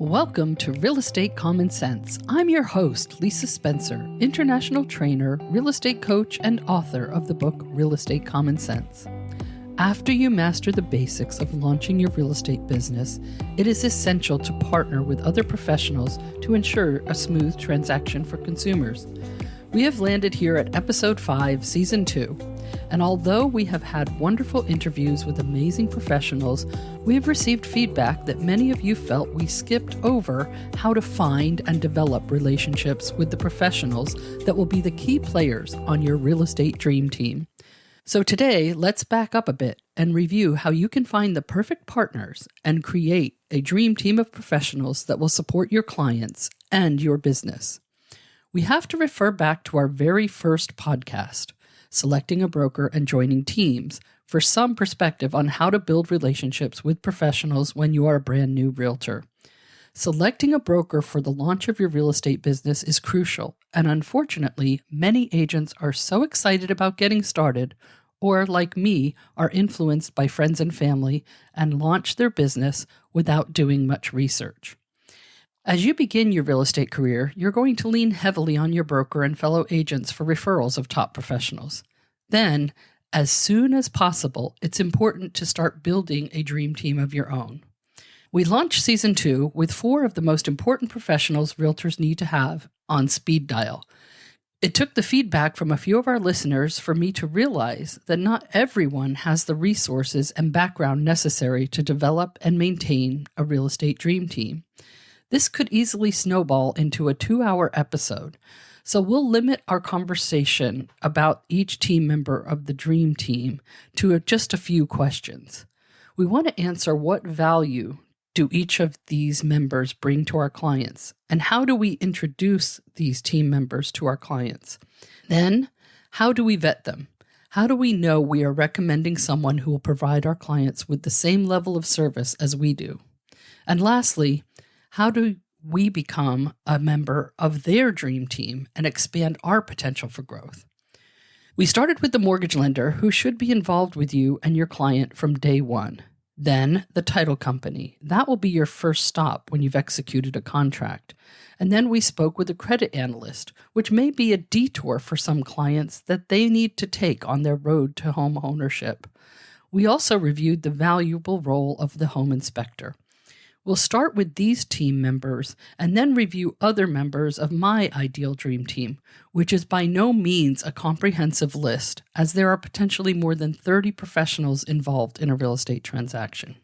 Welcome to Real Estate Common Sense. I'm your host, Lisa Spencer, international trainer, real estate coach, and author of the book Real Estate Common Sense. After you master the basics of launching your real estate business, it is essential to partner with other professionals to ensure a smooth transaction for consumers. We have landed here at Episode 5, Season 2. And although we have had wonderful interviews with amazing professionals, we have received feedback that many of you felt we skipped over how to find and develop relationships with the professionals that will be the key players on your real estate dream team. So today, let's back up a bit and review how you can find the perfect partners and create a dream team of professionals that will support your clients and your business. We have to refer back to our very first podcast, Selecting a Broker and Joining Teams, for some perspective on how to build relationships with professionals when you are a brand new realtor. Selecting a broker for the launch of your real estate business is crucial, and unfortunately, many agents are so excited about getting started, or like me, are influenced by friends and family and launch their business without doing much research. As you begin your real estate career, you're going to lean heavily on your broker and fellow agents for referrals of top professionals. Then, as soon as possible, it's important to start building a dream team of your own. We launched Season 2 with 4 of the most important professionals realtors need to have on speed dial. It took the feedback from a few of our listeners for me to realize that not everyone has the resources and background necessary to develop and maintain a real estate dream team. This could easily snowball into a 2-hour episode, so we'll limit our conversation about each team member of the dream team to just a few questions. We want to answer what value do each of these members bring to our clients, and how do we introduce these team members to our clients? Then, how do we vet them? How do we know we are recommending someone who will provide our clients with the same level of service as we do? And lastly, how do we become a member of their dream team and expand our potential for growth? We started with the mortgage lender, who should be involved with you and your client from day one. Then the title company. That will be your first stop when you've executed a contract. And then we spoke with a credit analyst, which may be a detour for some clients that they need to take on their road to home ownership. We also reviewed the valuable role of the home inspector. We'll start with these team members and then review other members of my ideal dream team, which is by no means a comprehensive list, as there are potentially more than 30 professionals involved in a real estate transaction.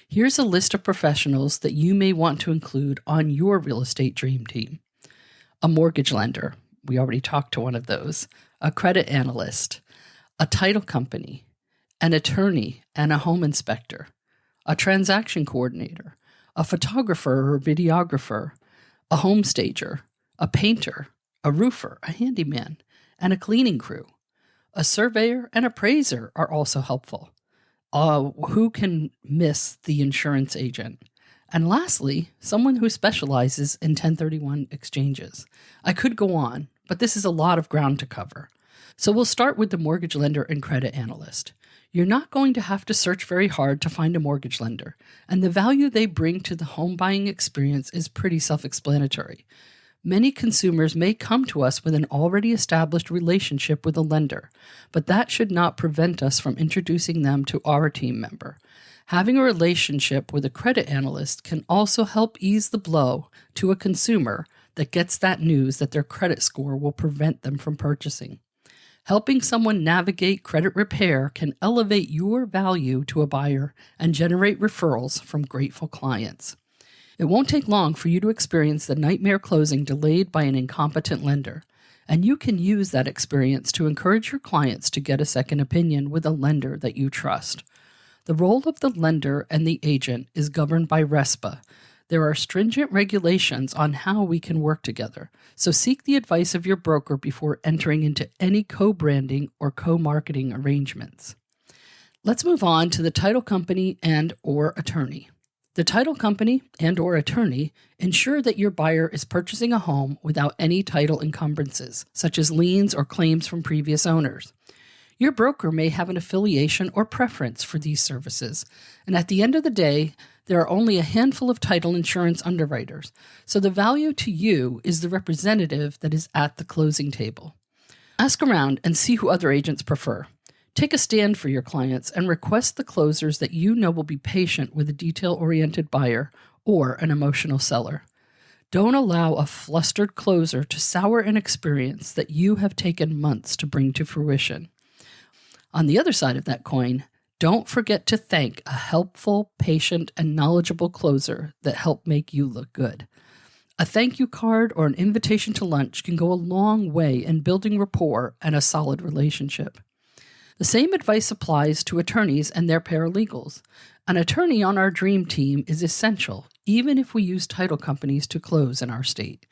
Here's a list of professionals that you may want to include on your real estate dream team. A mortgage lender. We already talked to one of those. A credit analyst. A title company. An attorney and a home inspector. A transaction coordinator, a photographer or videographer, a home stager, a painter, a roofer, a handyman, and a cleaning crew. A surveyor and appraiser are also helpful. Who can miss the insurance agent? And lastly, someone who specializes in 1031 exchanges. I could go on, but this is a lot of ground to cover. So we'll start with the mortgage lender and credit analyst. You're not going to have to search very hard to find a mortgage lender, and the value they bring to the home buying experience is pretty self-explanatory. Many consumers may come to us with an already established relationship with a lender, but that should not prevent us from introducing them to our team member. Having a relationship with a credit analyst can also help ease the blow to a consumer that gets that news that their credit score will prevent them from purchasing. Helping someone navigate credit repair can elevate your value to a buyer and generate referrals from grateful clients. It won't take long for you to experience the nightmare closing delayed by an incompetent lender, and you can use that experience to encourage your clients to get a second opinion with a lender that you trust. The role of the lender and the agent is governed by RESPA. There are stringent regulations on how we can work together, so seek the advice of your broker before entering into any co-branding or co-marketing arrangements. Let's move on to the title company and/or attorney. The title company and/or attorney ensure that your buyer is purchasing a home without any title encumbrances, such as liens or claims from previous owners. Your broker may have an affiliation or preference for these services, and at the end of the day, There are only a handful of title insurance underwriters, so the value to you is the representative that is at the closing table. Ask around and see who other agents prefer. Take a stand for your clients and request the closers that you know will be patient with a detail-oriented buyer or an emotional seller. Don't allow a flustered closer to sour an experience that you have taken months to bring to fruition. On the other side of that coin, don't forget to thank a helpful, patient, and knowledgeable closer that helped make you look good. A thank you card or an invitation to lunch can go a long way in building rapport and a solid relationship. The same advice applies to attorneys and their paralegals. An attorney on our dream team is essential, even if we use title companies to close in our state.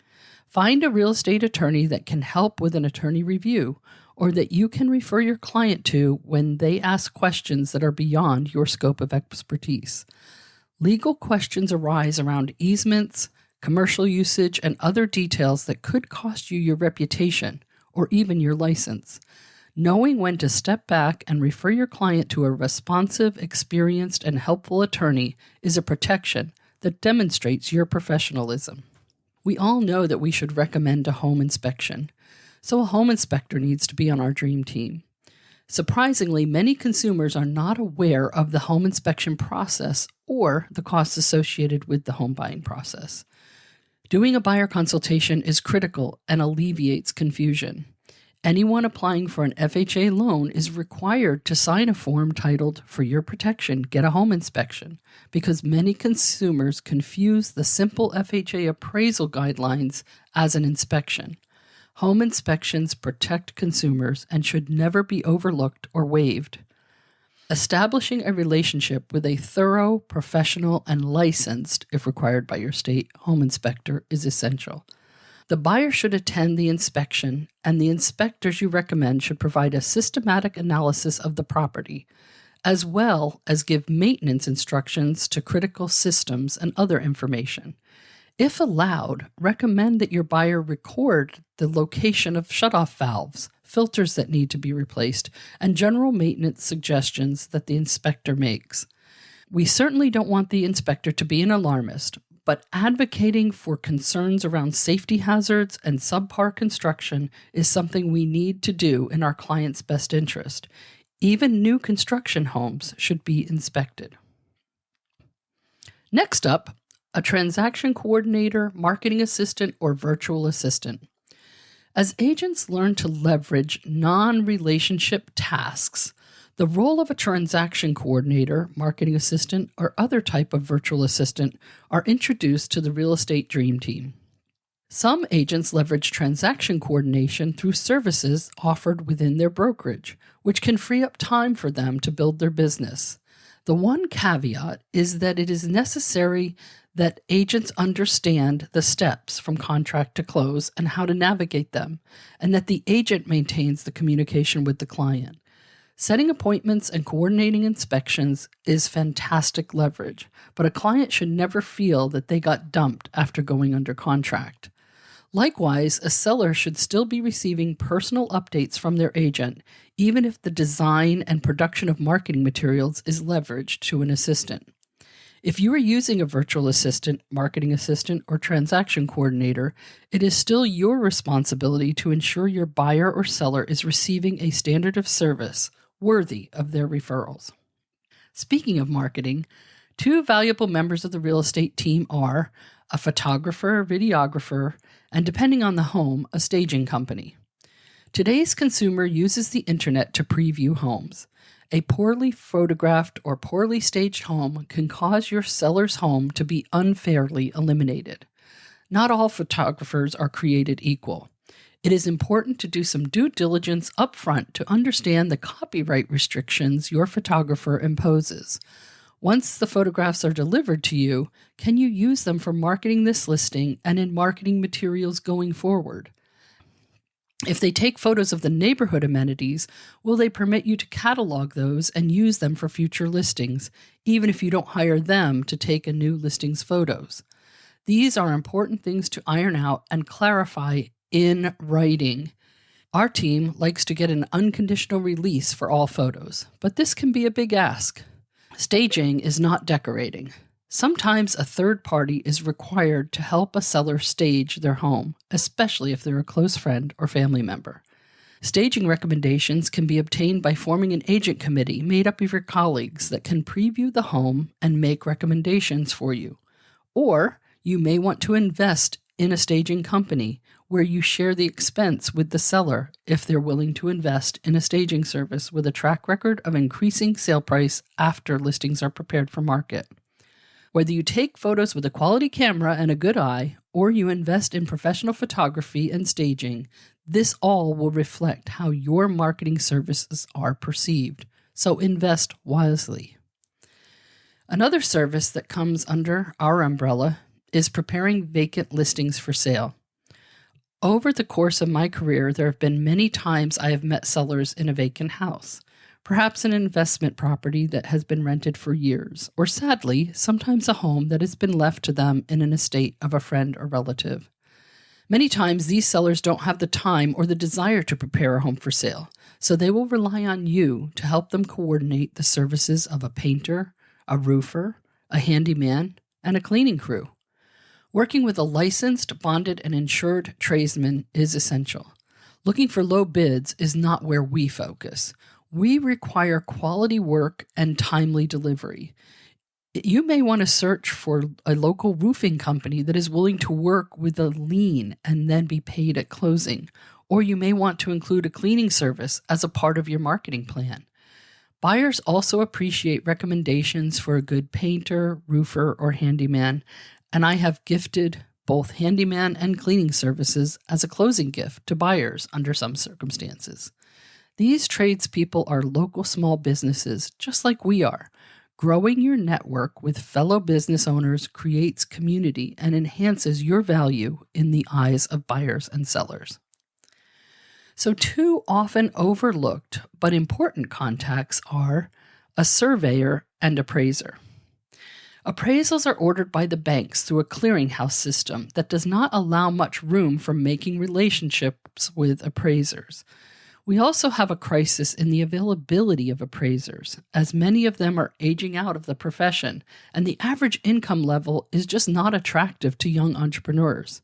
Find a real estate attorney that can help with an attorney review, or that you can refer your client to when they ask questions that are beyond your scope of expertise. Legal questions arise around easements, commercial usage, and other details that could cost you your reputation or even your license. Knowing when to step back and refer your client to a responsive, experienced, and helpful attorney is a protection that demonstrates your professionalism. We all know that we should recommend a home inspection, so a home inspector needs to be on our dream team. Surprisingly, many consumers are not aware of the home inspection process or the costs associated with the home buying process. Doing a buyer consultation is critical and alleviates confusion. Anyone applying for an FHA loan is required to sign a form titled, "For Your Protection, Get a Home Inspection," because many consumers confuse the simple FHA appraisal guidelines as an inspection. Home inspections protect consumers and should never be overlooked or waived. Establishing a relationship with a thorough, professional, and licensed, if required by your state, home inspector is essential. The buyer should attend the inspection, and the inspectors you recommend should provide a systematic analysis of the property, as well as give maintenance instructions to critical systems and other information. If allowed, recommend that your buyer record the location of shutoff valves, filters that need to be replaced, and general maintenance suggestions that the inspector makes. We certainly don't want the inspector to be an alarmist, but advocating for concerns around safety hazards and subpar construction is something we need to do in our client's best interest. Even new construction homes should be inspected. Next up, a transaction coordinator, marketing assistant, or virtual assistant. As agents learn to leverage non-relationship tasks, the role of a transaction coordinator, marketing assistant, or other type of virtual assistant are introduced to the real estate dream team. Some agents leverage transaction coordination through services offered within their brokerage, which can free up time for them to build their business. The one caveat is that it is necessary that agents understand the steps from contract to close and how to navigate them, and that the agent maintains the communication with the client. Setting appointments and coordinating inspections is fantastic leverage, but a client should never feel that they got dumped after going under contract. Likewise, a seller should still be receiving personal updates from their agent, even if the design and production of marketing materials is leveraged to an assistant. If you are using a virtual assistant, marketing assistant, or transaction coordinator, it is still your responsibility to ensure your buyer or seller is receiving a standard of service worthy of their referrals. Speaking of marketing, two valuable members of the real estate team are a photographer, videographer, and depending on the home, a staging company. Today's consumer uses the internet to preview homes. A poorly photographed or poorly staged home can cause your seller's home to be unfairly eliminated. Not all photographers are created equal. It is important to do some due diligence upfront to understand the copyright restrictions your photographer imposes. Once the photographs are delivered to you, can you use them for marketing this listing and in marketing materials going forward? If they take photos of the neighborhood amenities, will they permit you to catalog those and use them for future listings, even if you don't hire them to take a new listing's photos? These are important things to iron out and clarify in writing. Our team likes to get an unconditional release for all photos, but this can be a big ask. Staging is not decorating. Sometimes a third party is required to help a seller stage their home, especially if they're a close friend or family member. Staging recommendations can be obtained by forming an agent committee made up of your colleagues that can preview the home and make recommendations for you. Or you may want to invest in a staging company where you share the expense with the seller if they're willing to invest in a staging service with a track record of increasing sale price after listings are prepared for market. Whether you take photos with a quality camera and a good eye, or you invest in professional photography and staging, this all will reflect how your marketing services are perceived. So invest wisely. Another service that comes under our umbrella is preparing vacant listings for sale. Over the course of my career, there have been many times I have met sellers in a vacant house, perhaps an investment property that has been rented for years, or sadly, sometimes a home that has been left to them in an estate of a friend or relative. Many times these sellers don't have the time or the desire to prepare a home for sale, so they will rely on you to help them coordinate the services of a painter, a roofer, a handyman, and a cleaning crew. Working with a licensed, bonded, and insured tradesman is essential. Looking for low bids is not where we focus. We require quality work and timely delivery. You may want to search for a local roofing company that is willing to work with a lien and then be paid at closing, or you may want to include a cleaning service as a part of your marketing plan. Buyers also appreciate recommendations for a good painter, roofer, or handyman, and I have gifted both handyman and cleaning services as a closing gift to buyers under some circumstances. These tradespeople are local small businesses, just like we are. Growing your network with fellow business owners creates community and enhances your value in the eyes of buyers and sellers. So, two often overlooked but important contacts are a surveyor and appraiser. Appraisals are ordered by the banks through a clearinghouse system that does not allow much room for making relationships with appraisers. We also have a crisis in the availability of appraisers, as many of them are aging out of the profession, and the average income level is just not attractive to young entrepreneurs.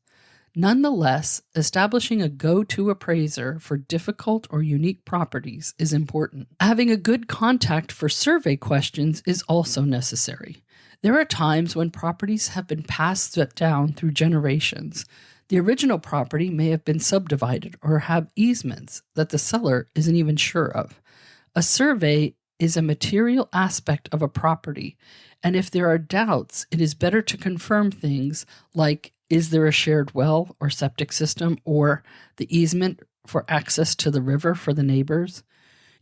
Nonetheless, establishing a go-to appraiser for difficult or unique properties is important. Having a good contact for survey questions is also necessary. There are times when properties have been passed down through generations. The original property may have been subdivided or have easements that the seller isn't even sure of. A survey is a material aspect of a property, and if there are doubts, it is better to confirm things like, is there a shared well or septic system, or the easement for access to the river for the neighbors?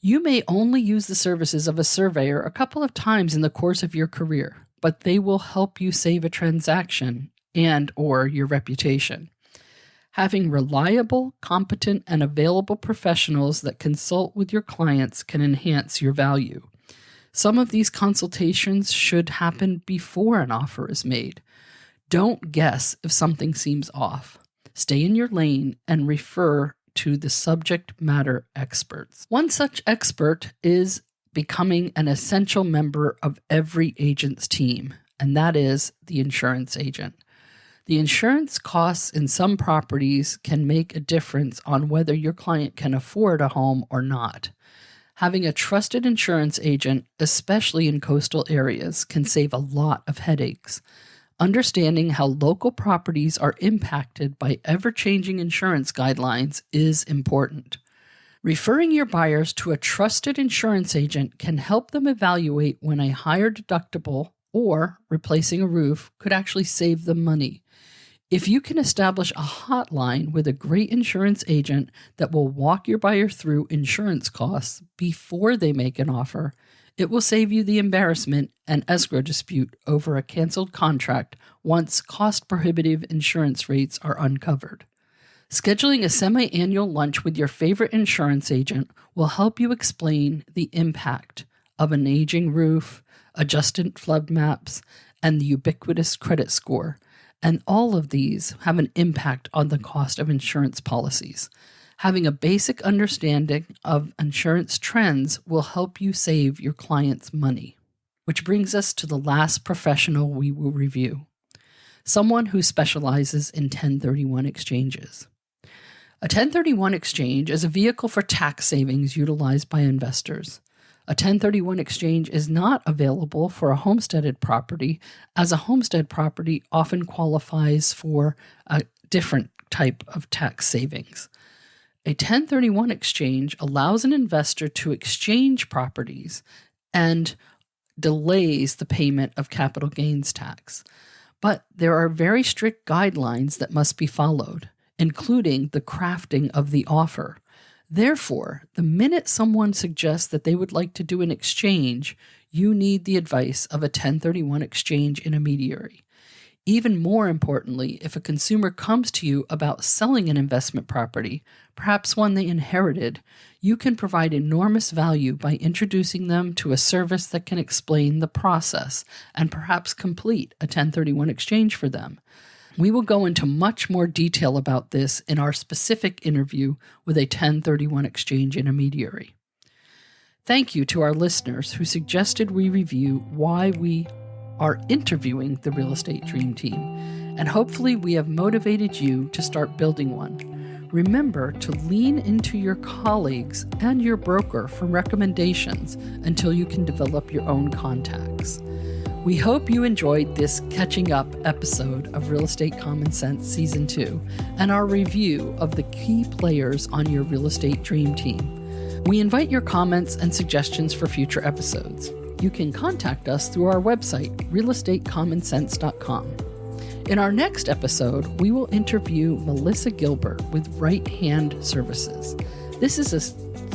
You may only use the services of a surveyor a couple of times in the course of your career, but they will help you save a transaction and/or your reputation. Having reliable, competent, and available professionals that consult with your clients can enhance your value. Some of these consultations should happen before an offer is made. Don't guess if something seems off. Stay in your lane and refer to the subject matter experts. One such expert is becoming an essential member of every agent's team, and that is the insurance agent. The insurance costs in some properties can make a difference on whether your client can afford a home or not. Having a trusted insurance agent, especially in coastal areas, can save a lot of headaches. Understanding how local properties are impacted by ever-changing insurance guidelines is important. Referring your buyers to a trusted insurance agent can help them evaluate when a higher deductible or replacing a roof could actually save them money. If you can establish a hotline with a great insurance agent that will walk your buyer through insurance costs before they make an offer, it will save you the embarrassment and escrow dispute over a canceled contract once cost-prohibitive insurance rates are uncovered. Scheduling a semi-annual lunch with your favorite insurance agent will help you explain the impact of an aging roof, adjusted flood maps, and the ubiquitous credit score. And all of these have an impact on the cost of insurance policies. Having a basic understanding of insurance trends will help you save your clients money. which brings us to the last professional we will review, someone who specializes in 1031 exchanges. A 1031 exchange is a vehicle for tax savings utilized by investors. A 1031 exchange is not available for a homesteaded property, as a homestead property often qualifies for a different type of tax savings. A 1031 exchange allows an investor to exchange properties and delays the payment of capital gains tax. But there are very strict guidelines that must be followed, including the crafting of the offer. Therefore, the minute someone suggests that they would like to do an exchange, you need the advice of a 1031 exchange intermediary. Even more importantly, if a consumer comes to you about selling an investment property, perhaps one they inherited, you can provide enormous value by introducing them to a service that can explain the process and perhaps complete a 1031 exchange for them. We will go into much more detail about this in our specific interview with a 1031 exchange intermediary. Thank you to our listeners who suggested we review why we are interviewing the Real Estate Dream Team, and hopefully we have motivated you to start building one. Remember to lean into your colleagues and your broker for recommendations until you can develop your own contacts. We hope you enjoyed this catching up episode of Real Estate Common Sense Season 2 and our review of the key players on your real estate dream team. We invite your comments and suggestions for future episodes. You can contact us through our website, realestateCommonSense.com. In our next episode, we will interview Melissa Gilbert with Right Hand Services. This is a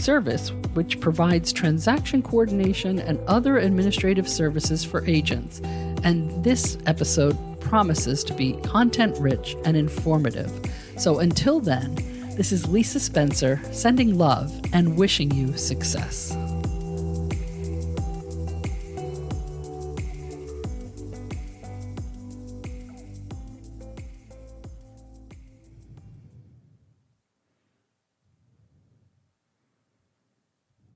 service which provides transaction coordination and other administrative services for agents, and this episode promises to be content-rich and informative. So until then, this is Lisa Spencer sending love and wishing you success.